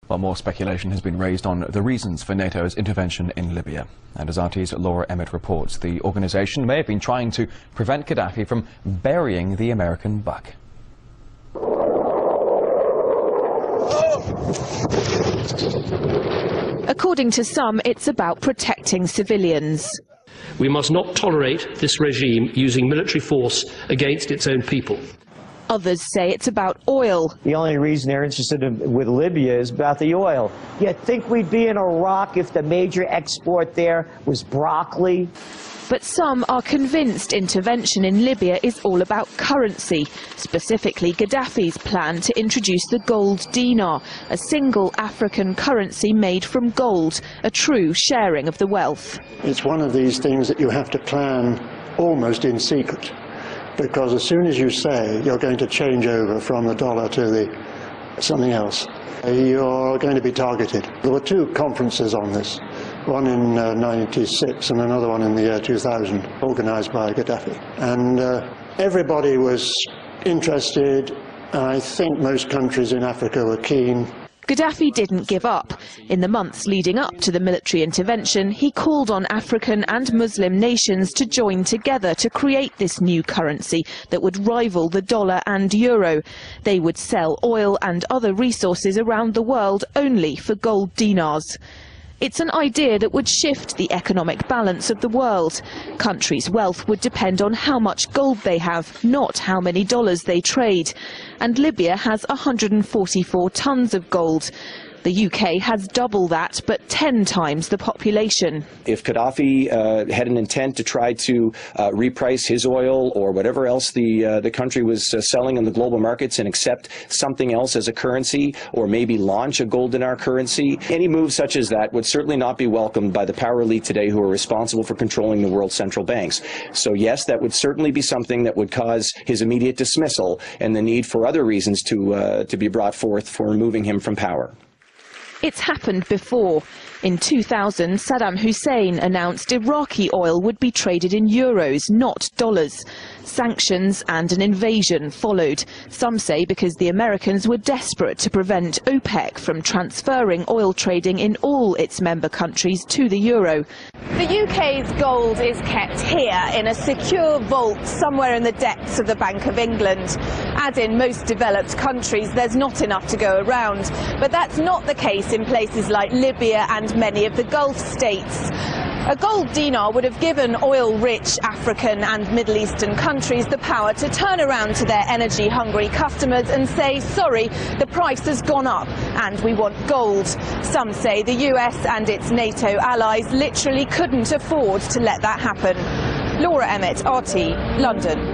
Well, more speculation has been raised on the reasons for NATO's intervention in Libya. And as RT's Laura Emmett reports, the organisation may have been trying to prevent Gaddafi from burying the American buck. According to some, it's about protecting civilians. We must not tolerate this regime using military force against its own people. Others say it's about oil. The only reason they're interested with Libya is about the oil. You'd think we'd be in Iraq if the major export there was broccoli. But some are convinced intervention in Libya is all about currency, specifically Gaddafi's plan to introduce the gold dinar, a single African currency made from gold, a true sharing of the wealth. It's one of these things that you have to plan almost in secret, because as soon as you say you're going to change over from the dollar to something else, you're going to be targeted. There were two conferences on this, one in '96 and another one in the year 2000, organised by Gaddafi. And everybody was interested. I think most countries in Africa were keen. Gaddafi didn't give up. In the months leading up to the military intervention, he called on African and Muslim nations to join together to create this new currency that would rival the dollar and euro. They would sell oil and other resources around the world only for gold dinars. It's an idea that would shift the economic balance of the world. Countries' wealth would depend on how much gold they have, not how many dollars they trade. And Libya has 144 tons of gold. The UK has double that, but 10 times the population. If Gaddafi had an intent to try to reprice his oil or whatever else the country was selling in the global markets and accept something else as a currency, or maybe launch a gold dinar currency, any move such as that would certainly not be welcomed by the power elite today who are responsible for controlling the world's central banks. So yes, that would certainly be something that would cause his immediate dismissal and the need for other reasons to be brought forth for removing him from power. It's happened before. In 2000, Saddam Hussein announced Iraqi oil would be traded in euros, not dollars. Sanctions and an invasion followed. Some say because the Americans were desperate to prevent OPEC from transferring oil trading in all its member countries to the euro. The UK's gold is kept here in a secure vault somewhere in the depths of the Bank of England. As in most developed countries, there's not enough to go around. But that's not the case in places like Libya and many of the Gulf states. A gold dinar would have given oil-rich African and Middle Eastern countries the power to turn around to their energy-hungry customers and say, sorry, the price has gone up and we want gold. Some say the US and its NATO allies literally couldn't afford to let that happen. Laura Emmett, RT, London.